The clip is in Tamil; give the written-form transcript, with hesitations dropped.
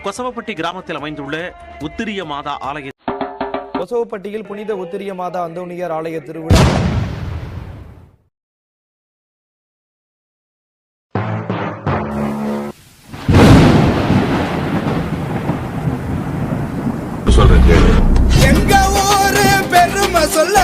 கொசவப்பட்டி கிராமத்தில் அமைந்துள்ள உத்திரிய மாதா ஆலய கொசவப்பட்டியில் புனித உத்திரிய மாதா அந்தோணியார் ஆலய திருவிழா எங்க ஊரு பெருமை சொல்ல